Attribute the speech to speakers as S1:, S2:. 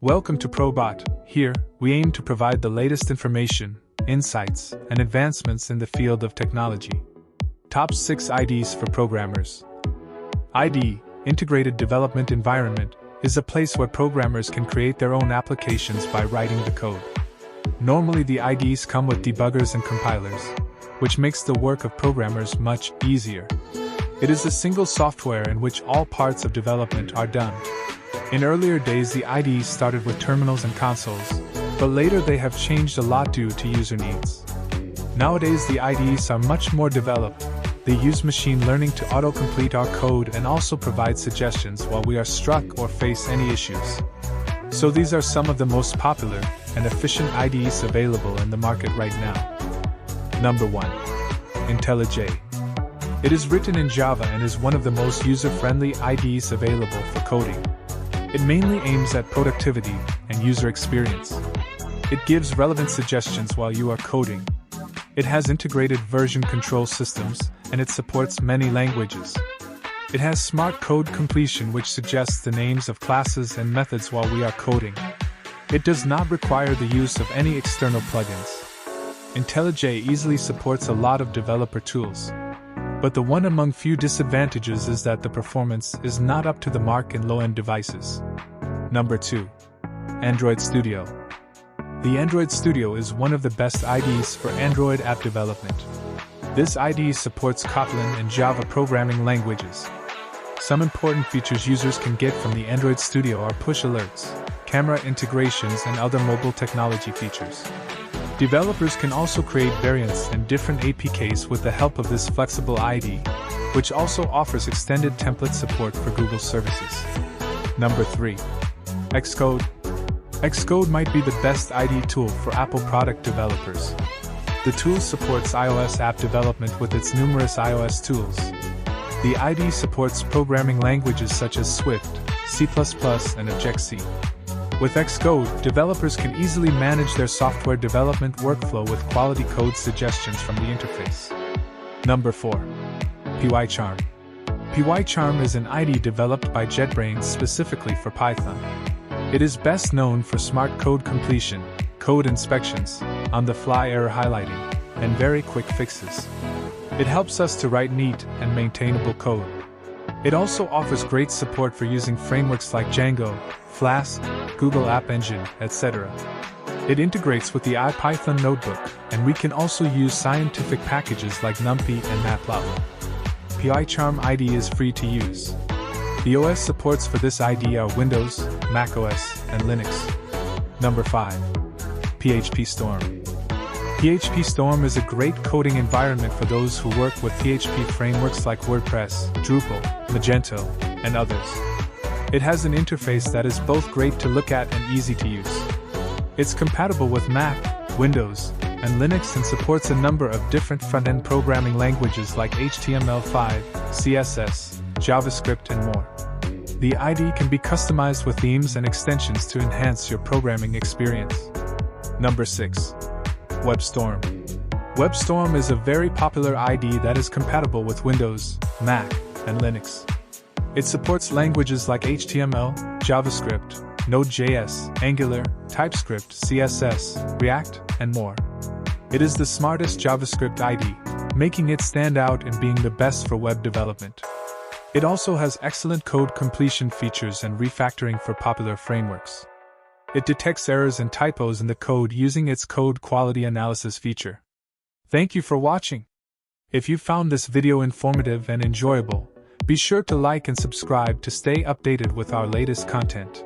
S1: Welcome to ProBot. Here, we aim to provide the latest information, insights, and advancements in the field of technology. Top 6 IDEs for programmers. IDE, Integrated Development Environment, is a place where programmers can create their own applications by writing the code. Normally the IDEs come with debuggers and compilers, which makes the work of programmers much easier. It is a single software in which all parts of development are done. In earlier days the IDEs started with terminals and consoles, but later they have changed a lot due to user needs. Nowadays the IDEs are much more developed. They use machine learning to autocomplete our code and also provide suggestions while we are stuck or face any issues. So these are some of the most popular and efficient IDEs available in the market right now. Number 1. IntelliJ. It is written in Java and is one of the most user-friendly IDEs available for coding. It mainly aims at productivity and user experience. It gives relevant suggestions while you are coding. It has integrated version control systems, and it supports many languages. It has smart code completion which suggests the names of classes and methods while we are coding. It does not require the use of any external plugins. IntelliJ easily supports a lot of developer tools. But the one among few disadvantages is that the performance is not up to the mark in low-end devices. Number 2. Android Studio. The Android Studio is one of the best IDEs for Android app development. This IDE supports Kotlin and Java programming languages. Some important features users can get from the Android Studio are push alerts, camera integrations, and other mobile technology features. Developers can also create variants and different APKs with the help of this flexible IDE, which also offers extended template support for Google services. Number 3. Xcode. Xcode might be the best IDE tool for Apple product developers. The tool supports iOS app development with its numerous iOS tools. The IDE supports programming languages such as Swift, C++, and Object-C. With Xcode, developers can easily manage their software development workflow with quality code suggestions from the interface. Number 4. pycharm. pycharm is an IDE developed by JetBrains specifically for Python. It is best known for smart code completion, code inspections, on-the-fly error highlighting, and very quick fixes. It helps us to write neat and maintainable code. It also offers great support for using frameworks like Django, Flask, Google App Engine, etc. It integrates with the IPython notebook, and we can also use scientific packages like NumPy and Matplotlib. pycharm IDE is free to use. The OS supports for this IDE are Windows, macOS, and Linux. Number 5. PHP Storm. PHP Storm is a great coding environment for those who work with PHP frameworks like WordPress, Drupal, Magento, and others. It has an interface that is both great to look at and easy to use. It's compatible with Mac, Windows, and Linux and supports a number of different front-end programming languages like HTML5, CSS, JavaScript, and more. The IDE can be customized with themes and extensions to enhance your programming experience. Number 6. WebStorm. WebStorm is a very popular IDE that is compatible with Windows, Mac, and Linux. It supports languages like HTML, JavaScript, Node.js, Angular, TypeScript, CSS, React, and more. It is the smartest JavaScript IDE, making it stand out in being the best for web development. It also has excellent code completion features and refactoring for popular frameworks. It detects errors and typos in the code using its code quality analysis feature. Thank you for watching. If you found this video informative and enjoyable, be sure to like and subscribe to stay updated with our latest content.